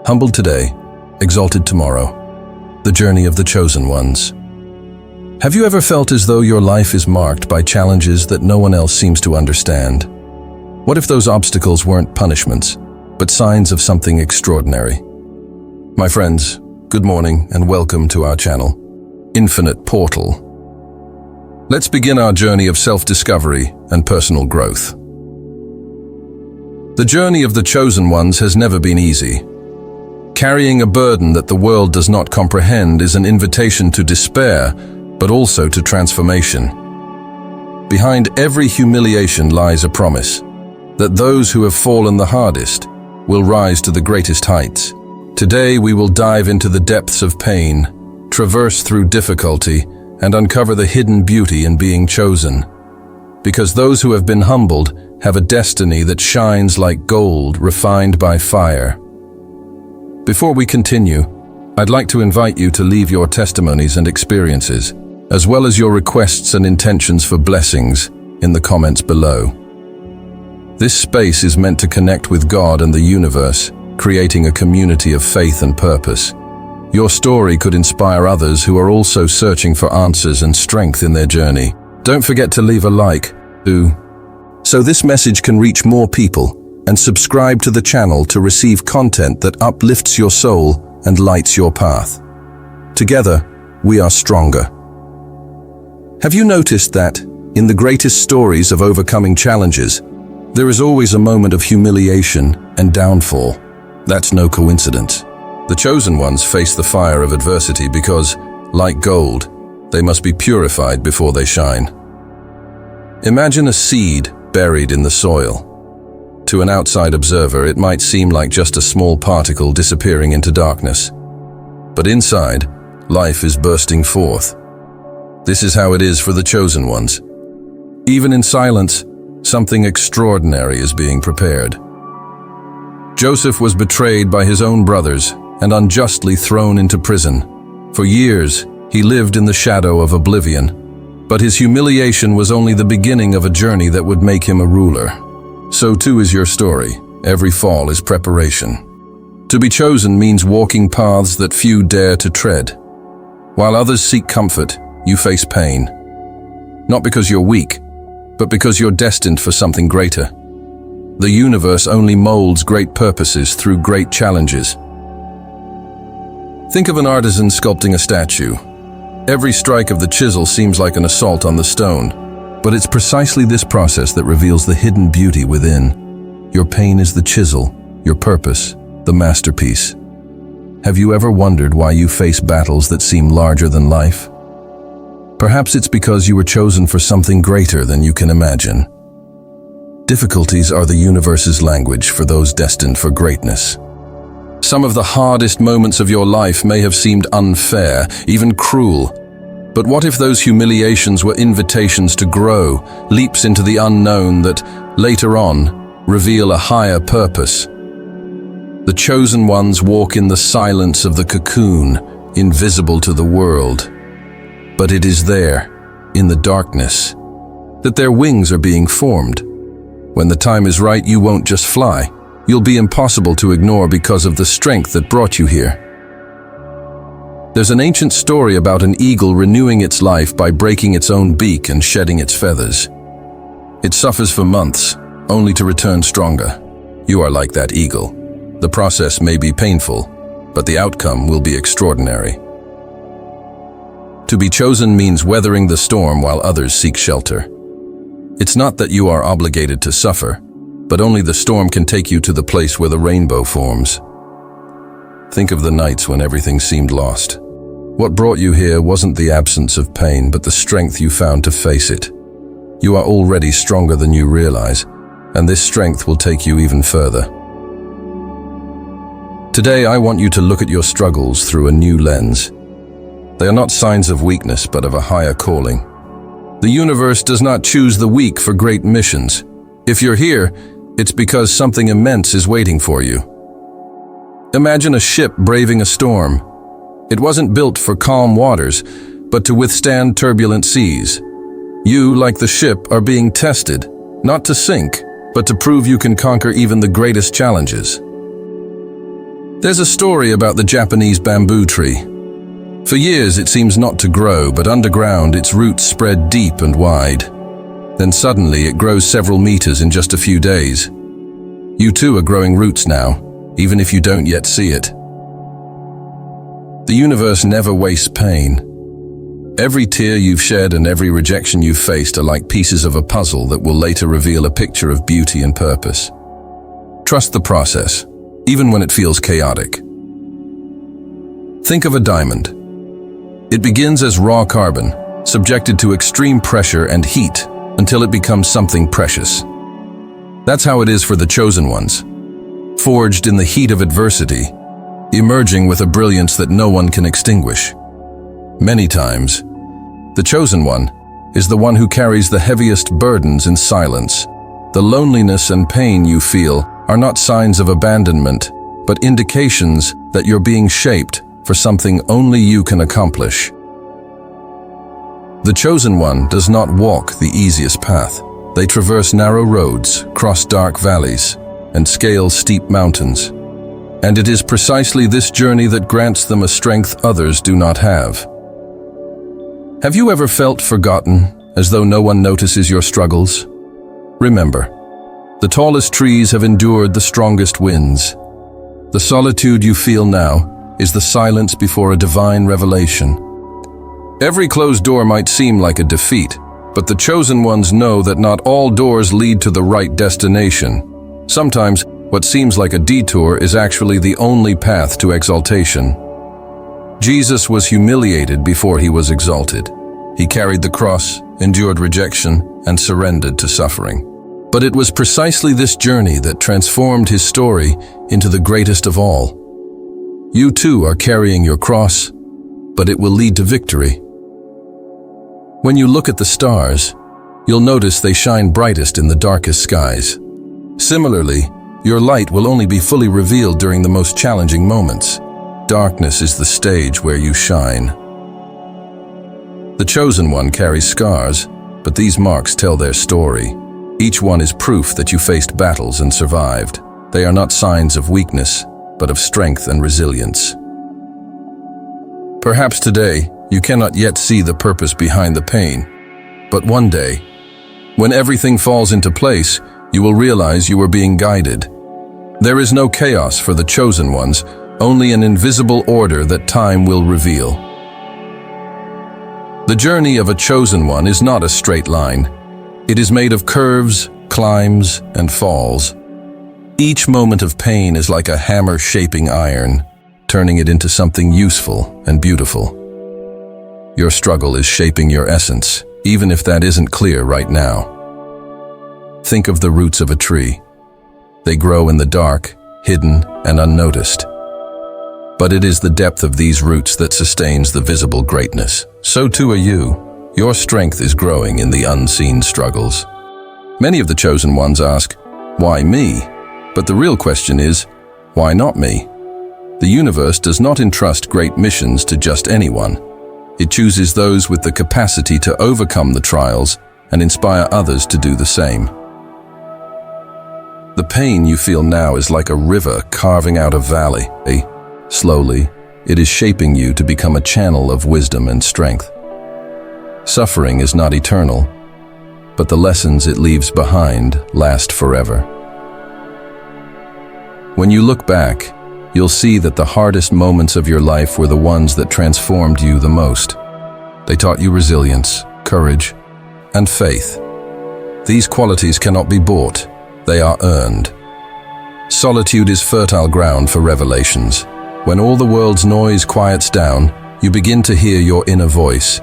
Humbled today, exalted tomorrow. The journey of the chosen ones. Have you ever felt as though your life is marked by challenges that no one else seems to understand? What if those obstacles weren't punishments, but signs of something extraordinary? My friends, good morning and welcome to our channel, Infinite Portal. Let's begin our journey of self-discovery and personal growth. The journey of the chosen ones has never been easy. Carrying a burden that the world does not comprehend is an invitation to despair, but also to transformation. Behind every humiliation lies a promise that those who have fallen the hardest will rise to the greatest heights. Today we will dive into the depths of pain, traverse through difficulty, and uncover the hidden beauty in being chosen. Because those who have been humbled have a destiny that shines like gold refined by fire. Before we continue, I'd like to invite you to leave your testimonies and experiences, as well as your requests and intentions for blessings, in the comments below. This space is meant to connect with God and the universe, creating a community of faith and purpose. Your story could inspire others who are also searching for answers and strength in their journey. Don't forget to leave a like, so this message can reach more people, and subscribe to the channel to receive content that uplifts your soul and lights your path. Together, we are stronger. Have you noticed that, in the greatest stories of overcoming challenges, there is always a moment of humiliation and downfall? That's no coincidence. The chosen ones face the fire of adversity because, like gold, they must be purified before they shine. Imagine a seed buried in the soil. To an outside observer, it might seem like just a small particle disappearing into darkness. But inside, life is bursting forth. This is how it is for the chosen ones. Even in silence, something extraordinary is being prepared. Joseph was betrayed by his own brothers and unjustly thrown into prison. For years, he lived in the shadow of oblivion. But his humiliation was only the beginning of a journey that would make him a ruler. So too is your story. Every fall is preparation. To be chosen means walking paths that few dare to tread. While others seek comfort, you face pain. Not because you're weak, but because you're destined for something greater. The universe only molds great purposes through great challenges. Think of an artisan sculpting a statue. Every strike of the chisel seems like an assault on the stone. But it's precisely this process that reveals the hidden beauty within. Your pain is the chisel, your purpose, the masterpiece. Have you ever wondered why you face battles that seem larger than life? Perhaps it's because you were chosen for something greater than you can imagine. Difficulties are the universe's language for those destined for greatness. Some of the hardest moments of your life may have seemed unfair, even cruel. But what if those humiliations were invitations to grow, leaps into the unknown that, later on, reveal a higher purpose? The chosen ones walk in the silence of the cocoon, invisible to the world. But it is there, in the darkness, that their wings are being formed. When the time is right, you won't just fly. You'll be impossible to ignore because of the strength that brought you here. There's an ancient story about an eagle renewing its life by breaking its own beak and shedding its feathers. It suffers for months, only to return stronger. You are like that eagle. The process may be painful, but the outcome will be extraordinary. To be chosen means weathering the storm while others seek shelter. It's not that you are obligated to suffer, but only the storm can take you to the place where the rainbow forms. Think of the nights when everything seemed lost. What brought you here wasn't the absence of pain, but the strength you found to face it. You are already stronger than you realize, and this strength will take you even further. Today, I want you to look at your struggles through a new lens. They are not signs of weakness, but of a higher calling. The universe does not choose the weak for great missions. If you're here, it's because something immense is waiting for you. Imagine a ship braving a storm. It wasn't built for calm waters, but to withstand turbulent seas. You, like the ship, are being tested, not to sink, but to prove you can conquer even the greatest challenges. There's a story about the Japanese bamboo tree. For years it seems not to grow, but underground its roots spread deep and wide. Then suddenly it grows several meters in just a few days. You too are growing roots now, even if you don't yet see it. The universe never wastes pain. Every tear you've shed and every rejection you've faced are like pieces of a puzzle that will later reveal a picture of beauty and purpose. Trust the process, even when it feels chaotic. Think of a diamond. It begins as raw carbon, subjected to extreme pressure and heat until it becomes something precious. That's how it is for the chosen ones, forged in the heat of adversity, emerging with a brilliance that no one can extinguish. Many times, the chosen one is the one who carries the heaviest burdens in silence. The loneliness and pain you feel are not signs of abandonment, but indications that you're being shaped for something only you can accomplish. The chosen one does not walk the easiest path. They traverse narrow roads, cross dark valleys, and scale steep mountains. And it is precisely this journey that grants them a strength others do not have. Have you ever felt forgotten, as though no one notices your struggles? Remember, the tallest trees have endured the strongest winds. The solitude you feel now is the silence before a divine revelation. Every closed door might seem like a defeat, but the chosen ones know that not all doors lead to the right destination. Sometimes, what seems like a detour is actually the only path to exaltation. Jesus was humiliated before he was exalted. He carried the cross, endured rejection, and surrendered to suffering. But it was precisely this journey that transformed his story into the greatest of all. You too are carrying your cross, but it will lead to victory. When you look at the stars, you'll notice they shine brightest in the darkest skies. Similarly, your light will only be fully revealed during the most challenging moments. Darkness is the stage where you shine. The chosen one carries scars, but these marks tell their story. Each one is proof that you faced battles and survived. They are not signs of weakness, but of strength and resilience. Perhaps today, you cannot yet see the purpose behind the pain, but one day, when everything falls into place, you will realize you are being guided. There is no chaos for the chosen ones, only an invisible order that time will reveal. The journey of a chosen one is not a straight line. It is made of curves, climbs, and falls. Each moment of pain is like a hammer shaping iron, turning it into something useful and beautiful. Your struggle is shaping your essence, even if that isn't clear right now. Think of the roots of a tree. They grow in the dark, hidden, and unnoticed. But it is the depth of these roots that sustains the visible greatness. So too are you. Your strength is growing in the unseen struggles. Many of the chosen ones ask, "Why me?" But the real question is, why not me? The universe does not entrust great missions to just anyone. It chooses those with the capacity to overcome the trials and inspire others to do the same. The pain you feel now is like a river carving out a valley. Slowly, it is shaping you to become a channel of wisdom and strength. Suffering is not eternal, but the lessons it leaves behind last forever. When you look back, you'll see that the hardest moments of your life were the ones that transformed you the most. They taught you resilience, courage, and faith. These qualities cannot be bought, they are earned. Solitude is fertile ground for revelations. When all the world's noise quiets down, you begin to hear your inner voice.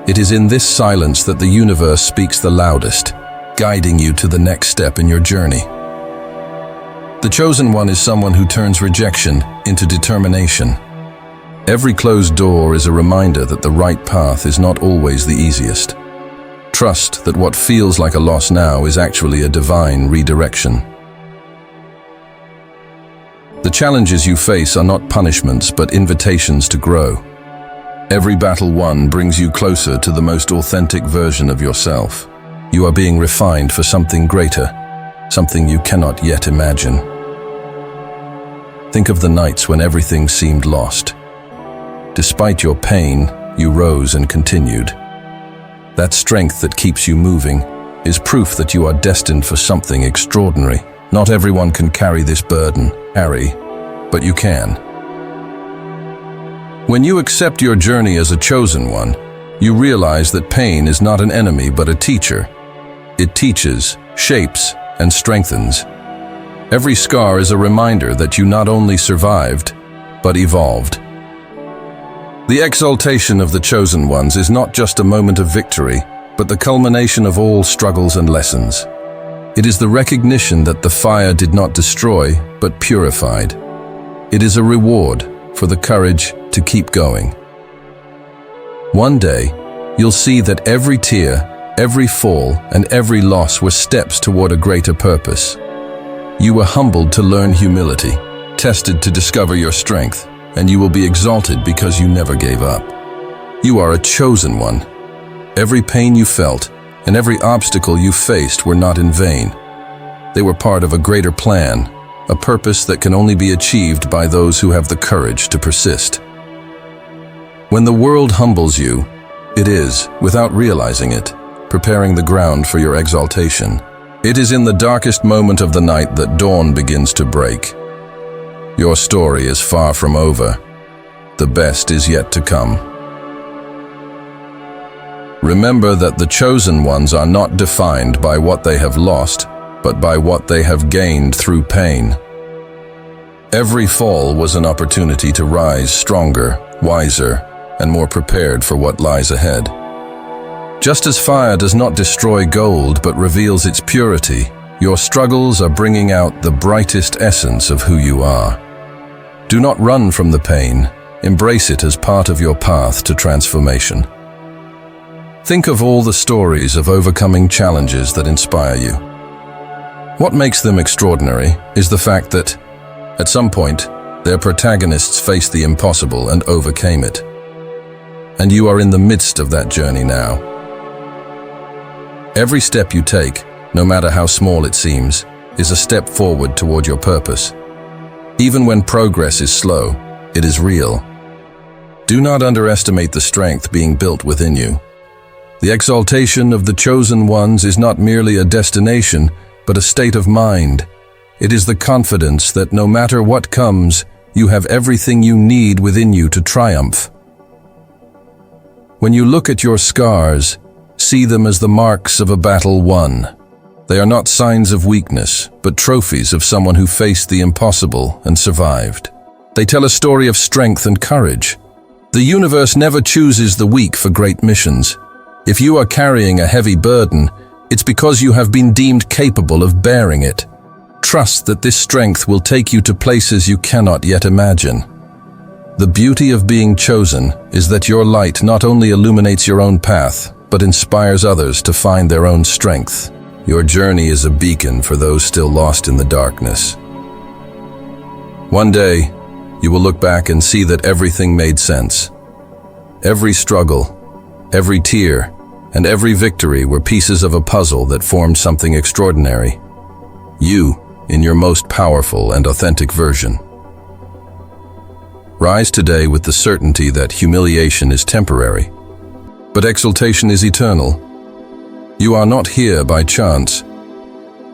It is in this silence that the universe speaks the loudest, guiding you to the next step in your journey. The chosen one is someone who turns rejection into determination. Every closed door is a reminder that the right path is not always the easiest. Trust that what feels like a loss now is actually a divine redirection. The challenges you face are not punishments but invitations to grow. Every battle won brings you closer to the most authentic version of yourself. You are being refined for something greater, something you cannot yet imagine. Think of the nights when everything seemed lost. Despite your pain, you rose and continued. That strength that keeps you moving is proof that you are destined for something extraordinary. Not everyone can carry this burden, Harry, but you can. When you accept your journey as a chosen one, you realize that pain is not an enemy but a teacher. It teaches, shapes, and strengthens. Every scar is a reminder that you not only survived, but evolved. The exaltation of the chosen ones is not just a moment of victory, but the culmination of all struggles and lessons. It is the recognition that the fire did not destroy, but purified. It is a reward for the courage to keep going. One day, you'll see that every tear, every fall, and every loss were steps toward a greater purpose. You were humbled to learn humility, tested to discover your strength, and you will be exalted because you never gave up. You are a chosen one. Every pain you felt and every obstacle you faced were not in vain. They were part of a greater plan, a purpose that can only be achieved by those who have the courage to persist. When the world humbles you, it is, without realizing it, preparing the ground for your exaltation. It is in the darkest moment of the night that dawn begins to break. Your story is far from over. The best is yet to come. Remember that the chosen ones are not defined by what they have lost, but by what they have gained through pain. Every fall was an opportunity to rise stronger, wiser, and more prepared for what lies ahead. Just as fire does not destroy gold but reveals its purity, your struggles are bringing out the brightest essence of who you are. Do not run from the pain. Embrace it as part of your path to transformation. Think of all the stories of overcoming challenges that inspire you. What makes them extraordinary is the fact that, at some point, their protagonists faced the impossible and overcame it. And you are in the midst of that journey now. Every step you take, no matter how small it seems, is a step forward toward your purpose. Even when progress is slow, it is real. Do not underestimate the strength being built within you. The exaltation of the chosen ones is not merely a destination, but a state of mind. It is the confidence that no matter what comes, you have everything you need within you to triumph. When you look at your scars, see them as the marks of a battle won. They are not signs of weakness, but trophies of someone who faced the impossible and survived. They tell a story of strength and courage. The universe never chooses the weak for great missions. If you are carrying a heavy burden, it's because you have been deemed capable of bearing it. Trust that this strength will take you to places you cannot yet imagine. The beauty of being chosen is that your light not only illuminates your own path, but inspires others to find their own strength. Your journey is a beacon for those still lost in the darkness. One day, you will look back and see that everything made sense. Every struggle, every tear, and every victory were pieces of a puzzle that formed something extraordinary. You, in your most powerful and authentic version. Rise today with the certainty that humiliation is temporary, but exaltation is eternal. You are not here by chance.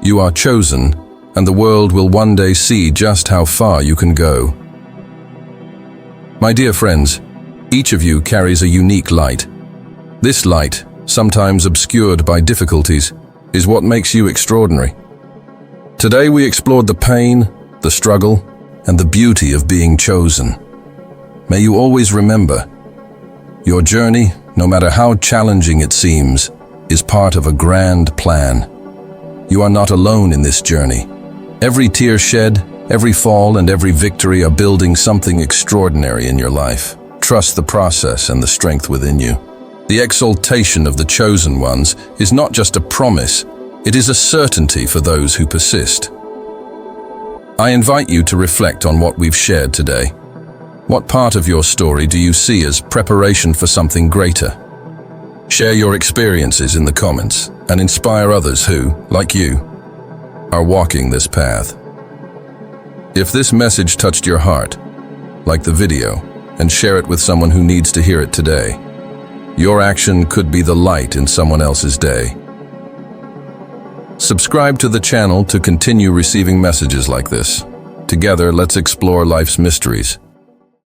You are chosen, and the world will one day see just how far you can go. My dear friends, each of you carries a unique light. This light, sometimes obscured by difficulties, is what makes you extraordinary. Today we explored the pain, the struggle, and the beauty of being chosen. May you always remember, your journey, no matter how challenging it seems, is part of a grand plan. You are not alone in this journey. Every tear shed, every fall, and every victory are building something extraordinary in your life. Trust the process and the strength within you. The exaltation of the chosen ones is not just a promise, it is a certainty for those who persist. I invite you to reflect on what we've shared today. What part of your story do you see as preparation for something greater? Share your experiences in the comments and inspire others who, like you, are walking this path. If this message touched your heart, like the video and share it with someone who needs to hear it today. Your action could be the light in someone else's day. Subscribe to the channel to continue receiving messages like this. Together, let's explore life's mysteries